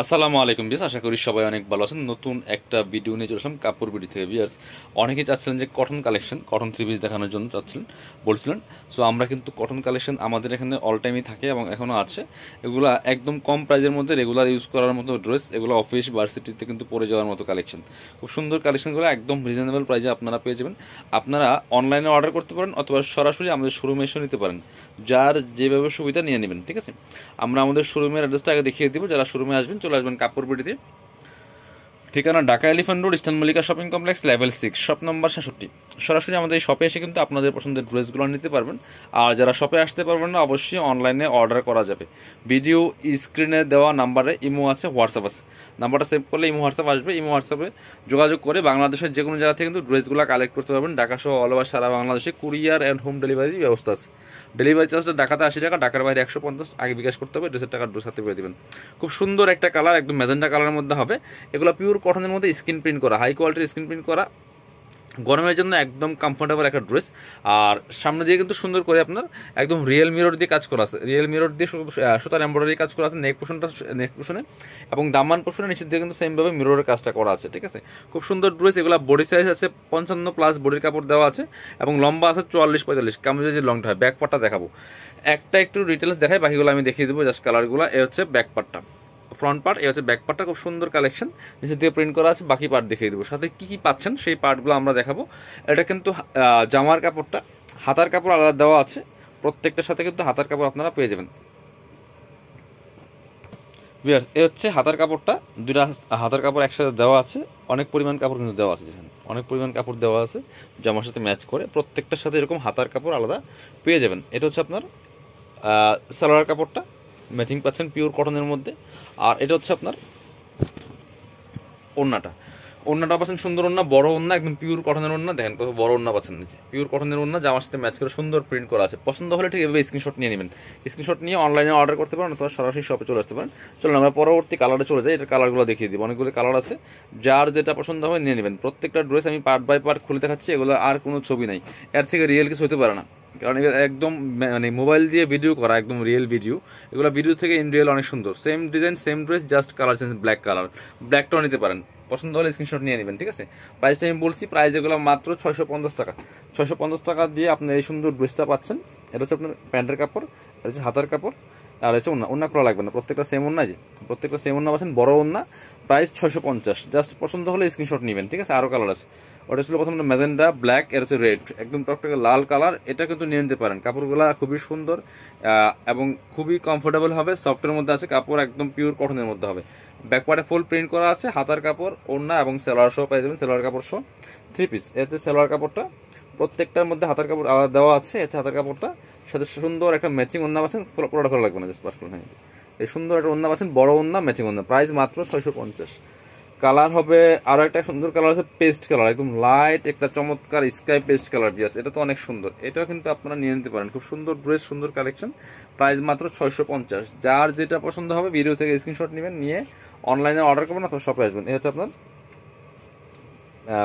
আসসালামু আলাইকুম বিয়াস, আশা করি সবাই অনেক ভালো আছেন। নতুন একটা ভিডিও নিয়ে চলে আসলাম কাপড় বিডি থেকে বিয়াস। অনেকেই চাচ্ছিলেন যে cotton collection, cotton three piece দেখানোর জন্য চাচ্ছিলেন, বলছিলেন। সো আমরা কিন্তু কটন কালেকশন আমাদের এখানে অল টাইমই থাকে এবং এখনও আছে। এগুলো একদম কম প্রাইসের মধ্যে রেগুলার ইউজ করার মতো ড্রেস, এগুলো অফিস ভার্সিটিতে কিন্তু পরে যাওয়ার মতো কালেকশন। খুব সুন্দর কালেকশনগুলো একদম রিজনেবল প্রাইসে আপনারা পেয়ে যাবেন। আপনারা অনলাইনে অর্ডার করতে পারেন অথবা সরাসরি আমাদের শোরুমে এসে নিতে পারেন, যার যেভাবে সুবিধা নিয়ে নেবেন। ঠিক আছে, আমরা আমাদের শোরুমের অ্যাড্রেসটা আগে দেখিয়ে দিব। যারা শোরুমে আসবেন চলে আসবেন কাপড় বিডিতে। ঠিকানা Dhaka elephant road, eastern Mallika shopping complex, level 6, shop number 66। সরাসরি আমাদের এই শপে এসে কিন্তু আপনাদের পছন্দের ড্রেসগুলো নিতে পারবেন। আর যারা শপে আসতে পারবেন না, অবশ্যই অনলাইনে অর্ডার করা যাবে। ভিডিও স্ক্রিনে দেওয়া নাম্বারে ইমো আছে, হোয়াটসঅ্যাপ আছে। নাম্বারটা সেভ করলে ইমো হোয়াটসঅ্যাপ আসবে। ইমো হোয়াটসঅ্যাপে যোগাযোগ করে বাংলাদেশের যে কোনো জায়গা থেকে কিন্তু ড্রেসগুলো কালেক্ট করতে পারবেন। ঢাকা সহ অল ওভার সারা বাংলাদেশে কুরিয়ার অ্যান্ড হোম ডেলিভারির ব্যবস্থা আছে। ডেলিভারি চার্জটা ঢাকাতে 80 টাকা, ঢাকার বাইরে 150, আগে বিকাশ করতে হবে। ড্রেসের টাকা ড্রেস হাতে পেয়ে দেবেন। খুব সুন্দর একটা কালার, একদম ম্যাজেন্টা কালারের মধ্যে হবে। এগুলো পিওর কটনের মধ্যে স্ক্রিন প্রিন্ট করা, হাই কোয়ালিটির স্ক্রিন প্রিন্ট করা, গরমের জন্য একদম কমফোর্টেবল একটা ড্রেস। আর সামনে দিয়ে কিন্তু সুন্দর করে আপনার একদম রিয়েল মিরর দিয়ে কাজ করা আছে, রিয়েল মিরর দিয়ে সুতার এমব্রয়ডারি কাজ করা আছে নেক পোর্শনে এবং দামান পোর্শনে নিচের দিয়ে কিন্তু সেমভাবে মিররের কাজটা করা আছে। ঠিক আছে, খুব সুন্দর ড্রেস। এগুলো বডি সাইজ আছে 55+ বডির কাপড় দেওয়া আছে এবং লম্বা আছে 44-45। কামিজের যে লংটা হয়, ব্যাক পার্টটা দেখাবো একটা একটু ডিটেলস দেখাই, বাকিগুলো আমি দেখিয়ে দেবো জাস্ট কালারগুলো। এ হচ্ছে ব্যাক পার্টটা, ফ্রন্ট পার্ট, এই হচ্ছে ব্যাক পার্টটা। খুব সুন্দর কালেকশন, নিচে দিয়ে প্রিন্ট করা আছে। বাকি পার্ট দেখিয়ে দেবো, সাথে কী কী পাচ্ছেন সেই পার্টগুলো আমরা দেখাবো। এটা কিন্তু জামার কাপড়টা, হাতার কাপড় আলাদা দেওয়া আছে। প্রত্যেকটার সাথে কিন্তু হাতার কাপড় আপনারা পেয়ে যাবেন। ভিউয়ার্স, এ হচ্ছে হাতার কাপড়টা, দুইটা হাতার কাপড় একসাথে দেওয়া আছে। অনেক পরিমাণ কাপড় কিন্তু দেওয়া আছে, অনেক পরিমাণ কাপড় দেওয়া আছে জামার সাথে ম্যাচ করে। প্রত্যেকটার সাথে এরকম হাতার কাপড় আলাদা পেয়ে যাবেন। এটা হচ্ছে আপনার সালোয়ার কাপড়টা, ম্যাচিং পাচ্ছেন পিওর কটনের মধ্যে। আর এটা হচ্ছে আপনার ওড়নাটা, ওড়নাটা পাচ্ছেন সুন্দর ওড়না, বড় ওড়না, একদম পিওর কটনের ওড়না। দেখেন কত বড় ওড়না পাচ্ছেন, নিচে পিওর কটনের ওড়না, জামার সাথে ম্যাচ করে সুন্দর প্রিন্ট করা আছে। পছন্দ হলে ঠিক এভাবে স্ক্রিনশট নিয়ে নেবেন। স্ক্রিনশট নিয়ে অনলাইনে অর্ডার করতে পারেন অথবা সরাসরি শপে চলে আসতে পারেন। চলুন আমরা পরবর্তী কালারে চলে যাই। এটার কালারগুলো দেখিয়ে দিব, অনেকগুলো কালার আছে, যার যেটা পছন্দ হবে নিয়ে নেবেন। প্রত্যেকটা ড্রেস আমি পার্ট বাই পার্ট খুলে দেখাচ্ছি, এগুলো আর কোনো ছবি নাই, এর থেকে রিয়েল কিছু হতে পারে না। কারণ এগুলো একদম মানে মোবাইল দিয়ে ভিডিও করা, একদম রিয়েল ভিডিও। এগুলো ভিডিও থেকে ইন রিয়েল অনেক সুন্দর। Same design, same dress, just colour change, black colour. ব্ল্যাকটাও নিতে পারেন, পছন্দ হলে স্ক্রিনশট নিয়ে নেবেন। ঠিক আছে, প্রাইসটা আমি বলছি, প্রাইস এগুলো মাত্র 650 টাকা। 650 টাকা দিয়ে আপনি এই সুন্দর ড্রেসটা পাচ্ছেন। এটা হচ্ছে আপনার প্যান্টের কাপড়, এটা হচ্ছে হাতার কাপড়, আর হচ্ছে ওন্না। ওন্না খোলা লাগবে না, প্রত্যেকটা সেম ওন্না, যে প্রত্যেকটা সেম ওন্না পাচ্ছেন, বড় ওন্না। প্রাইস 650। জাস্ট পছন্দ হলে স্ক্রিনশট নেবেন। ঠিক আছে, আরও কালার আছে। ওটা ছিল প্রথম ম্যাজেন্ডা, ব্ল্যাক, এর হচ্ছে রেড, একদম টকটকে লাল কালার। এটা কিন্তু নিয়ে নিতে পারেন। কাপড়গুলো খুবই সুন্দর এবং খুবই কমফোর্টেবল হবে, সফটের মধ্যে আছে কাপড়, একদম পিওর কটনের মধ্যে হবে। ব্যাকপার্টে ফুল প্রিন্ট করা আছে, হাতার কাপড়, ওড়না এবং সেলোয়ার সহ পেয়ে যাবেন। সেলোয়ার কাপড় সহ থ্রি পিস। এর হচ্ছে সেলোয়ার কাপড়টা, প্রত্যেকটার মধ্যে হাতার কাপড় আলাদা দেওয়া আছে। হচ্ছে হাতার কাপড়টা, সাথে সুন্দর একটা ম্যাচিং ওড়না পাচ্ছেন। পুরোটা খোলা লাগবে না, জাস্ট পাস করুন। এই সুন্দর একটা ওড়না পাচ্ছেন, বড় ওড়না, ম্যাচিং ওড়না। প্রাইস মাত্র 650। কালার হবে আরো একটা সুন্দর কালার আছে, পেস্ট কালার, একদম লাইট একটা চমৎকার স্কাই পেস্ট কালার দিয়ে আছে। এটা তো অনেক সুন্দর, এটাও কিন্তু আপনারা নিয়ে নিতে পারেন। খুব সুন্দর ড্রেস, সুন্দর কালেকশন। প্রাইস মাত্র 650। যার যেটা পছন্দ হবে ভিডিও থেকে স্ক্রিনশট নেবেন, নিয়ে অনলাইনে অর্ডার করবেন অথবা শপে আসবেন। এটা হচ্ছে আপনার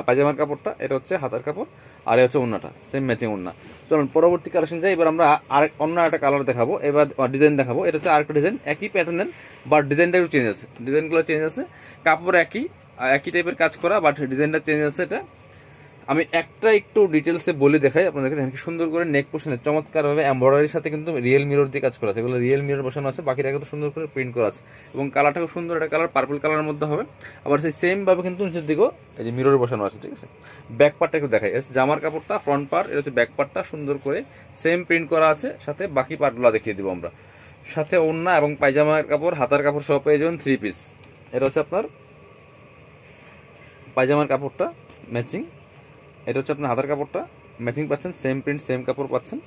পায়জামার কাপড়টা, এটা হচ্ছে হাতার কাপড়, আর এটা হচ্ছে ওড়নাটা, সেম ম্যাচিং ওড়না। চলুন পরবর্তী কালেকশন যাই। এবার আমরা অন্য একটা কালার দেখাবো, এবার ডিজাইন দেখাবো। এটা হচ্ছে আরেকটা ডিজাইন, একই প্যাটার্নের, বাট ডিজাইনটা একটু চেঞ্জ আছে। ডিজাইনগুলো চেঞ্জ আছে, কাপড় একই, একই টাইপের কাজ করা, বাট ডিজাইনটা চেঞ্জ আছে। এটা আমি একটা একটু ডিটেলসে বলে দেখাই আপনাদেরকে। দেখেন কি সুন্দর করে নেক পোর্শনে চমৎকারভাবে এমব্রয়ডারির সাথে কিন্তু রিয়েল মিরর দিয়ে কাজ করা আছে। এগুলো রিয়েল মিরর বসানো আছে, বাকিটা কিন্তু সুন্দর করে প্রিন্ট করা আছে। এবং কালারটা খুব সুন্দর, একটা কালার পার্পল কালারের মধ্যে হবে। আবার সেই সেম ভাবে কিন্তু নিচের দিকেও এই যে মিরর বসানো আছে। ঠিক আছে, ব্যাক পার্টটা একটু দেখাই। জামার কাপড়টা, ফ্রন্ট পার্ট, এটা হচ্ছে ব্যাক পার্টটা, সুন্দর করে সেম প্রিন্ট করা আছে। সাথে বাকি পার্টগুলো দেখিয়ে দিব আমরা। সাথে ওড়না এবং পায়জামার কাপড়, হাতার কাপড় সহ পেয়ে যাবেন থ্রি পিস। এটা হচ্ছে আপনার পায়জামার কাপড়টা ম্যাচিং, এটা হচ্ছে আপনার হাতার কাপড়টা ম্যাচিং পাচ্ছেন, সেম প্রিন্ট, সেম কাপড় পাচ্ছেন।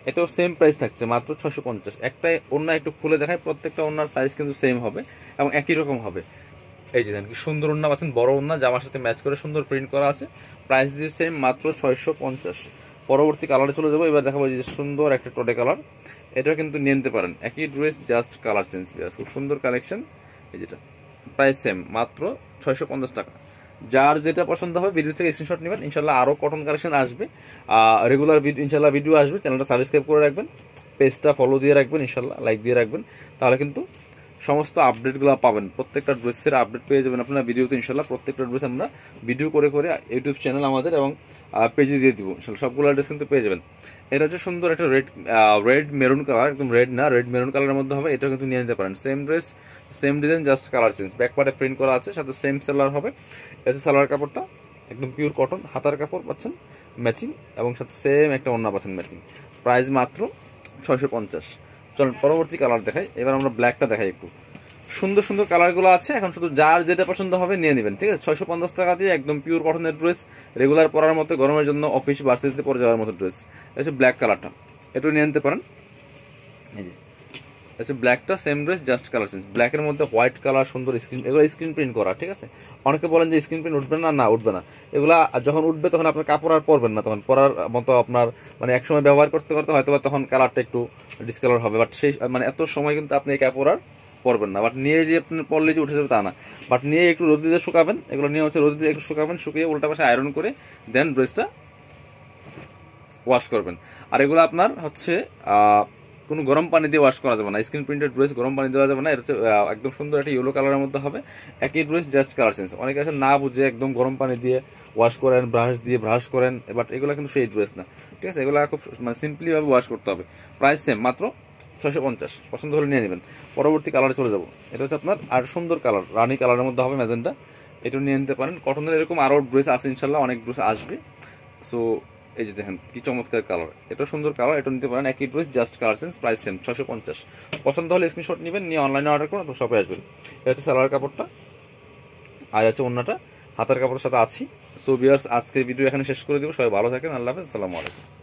এটাও সেম প্রাইস থাকছে, মাত্র 650। একটাই ওড়না একটু খুলে দেখায়, প্রত্যেকটা ওড়নার সাইজ কিন্তু সেম হবে এবং একই রকম হবে। এই যে দেখেন কি সুন্দর ওড়না পাচ্ছেন, বড় ওড়না, জামার সাথে ম্যাচ করে সুন্দর প্রিন্ট করা আছে। প্রাইস দিয়ে সেম, মাত্র 650। পরবর্তী কালারে চলে যাবো। এবার দেখাবো যে সুন্দর একটা টোটে কালার, এটাও কিন্তু নিয়ে নিতে পারেন। একই ড্রেস, জাস্ট কালার চেঞ্জ। খুব সুন্দর কালেকশন। এই যেটা প্রাইস সেম, মাত্র 650 টাকা। যার যেটা পছন্দ হবে ভিডিও থেকে স্ক্রিনশট নেবেন। ইনশাল্লাহ আরও কটন কালেকশন আসবে, রেগুলার ইনশাল্লাহ ভিডিও আসবে। চ্যানেলটা সাবস্ক্রাইব করে রাখবেন, পেজটা ফলো দিয়ে রাখবেন, ইনশাল্লাহ লাইক দিয়ে রাখবেন। তাহলে কিন্তু সমস্ত আপডেটগুলো পাবেন, প্রত্যেকটা ড্রেসের আপডেট পেয়ে যাবেন আপনারা ভিডিওতে ইনশাল্লাহ। প্রত্যেকটা ড্রেস আমরা ভিডিও করে করে ইউটিউব চ্যানেল আমাদের এবং পেজে দিয়ে দিব ইনশাল্লাহ, সবগুলো ড্রেস কিন্তু পেয়ে যাবেন। এটা হচ্ছে সুন্দর একটা রেড মেরুন কালার, একদম রেড না, রেড মেরুন কালারের মধ্যে হবে, এটা কিন্তু নিয়ে নিতে পারেন। Same dress same design, just colour change. Back পার্টে প্রিন্ট করা আছে, সাথে সেম সেলার হবে। এটা সালোয়ার কাপড়টা একদম পিওর কটন, হাতার কাপড় পাচ্ছেন ম্যাচিং, এবং সাথে সেম একটা ওড়না পাচ্ছেন ম্যাচিং। প্রাইস মাত্র 650। চলুন পরবর্তী কালার দেখাই। এবার আমরা ব্ল্যাকটা দেখাই। একটু সুন্দর সুন্দর কালারগুলো আছে, এখন শুধু যার যেটা পছন্দ হবে নিয়ে নেবেন, ঠিক আছে। 650 টাকা দিয়ে একদম পিওর কটনের ড্রেস, রেগুলার পরার মতো, গরমের জন্য অফিস ভার্সিটিতে পরে যাওয়ার মতো ড্রেস। এটা হচ্ছে ব্ল্যাক কালারটা, একটু নিয়ে নিতে পারেন। এই যে আচ্ছা ব্ল্যাকটা same dress, just colour change. ব্ল্যাকের মধ্যে হোয়াইট কালার, সুন্দর স্ক্রিন, এগুলো স্ক্রিন প্রিন্ট করা, ঠিক আছে। অনেকে বলেন যে স্ক্রিন প্রিন্ট উঠবে না, না উঠবে না। এগুলা যখন উঠবে তখন আপনার কাপড় আর পরবেন না, তখন পরার মতো আপনার মানে একসময় ব্যবহার করতে করতে হয়তো তখন কালারটা একটু ডিসকালার হবে, বাট সেই মানে এত সময় কিন্তু আপনি এই কাপড় আর পরবেন না। বাট নিয়ে যে আপনি পরলে যে উঠে যাবে তা না, বাট নিয়ে একটু রোদ দিয়ে শুকাবেন। এগুলো নিয়ে হচ্ছে রোদ দিয়ে একটু শুকাবেন, শুকিয়ে উল্টা পাশে আয়রন করে দেন ড্রেসটা ওয়াশ করবেন। আর এগুলো আপনার হচ্ছে কোনো গরম পানি দিয়ে ওয়াশ করা যাবে না। স্ক্রিন প্রিন্টেড ড্রেস গরম পানি দেওয়া যাবে না। এটা হচ্ছে একদম সুন্দর একটা ইয়েলো কালারের মধ্যে হবে, একই ড্রেস জাস্ট কালার চেঞ্জ। অনেকে আছে না বুঝে একদম গরম পানি দিয়ে ওয়াশ করেন, ব্রাশ দিয়ে ব্রাশ করেন, বাট এগুলো কিন্তু সেই ড্রেস না, ঠিক আছে। এগুলো খুব মানে সিম্পলি ভাবে ওয়াশ করতে হবে। প্রাইস সেম, মাত্র 650। পছন্দ হলে নিয়ে নেবেন। পরবর্তী কালারে চলে যাবো। এটা হচ্ছে আপনার আর সুন্দর কালার, রানী কালারের মধ্যে হবে ম্যাজেন্টা, এটা নিয়ে নিতে পারেন। কটনের এরকম আরও ড্রেস আছে ইনশাল্লাহ, অনেক ড্রেস আসবে। সো এই যে দেখেন কি চমৎকার কালার, এটা সুন্দর কালার, এটা নিতে পারেন। একই dress just colour change, price same 650। পছন্দ হলে স্ক্রিনশট নেবেন, নিয়ে অনলাইনে অর্ডার করুন, তো শপে আসবেন। এটা হচ্ছে সালোয়ার কাপড়টা, আর হচ্ছে ওড়নাটা হাতার কাপড়ের সাথে আছি। সো ভিউয়ার্স, আজকের ভিডিও এখানে শেষ করে দেবো। সবাই ভালো থাকেন, আল্লাহ হাফেজ, আসসালামু আলাইকুম।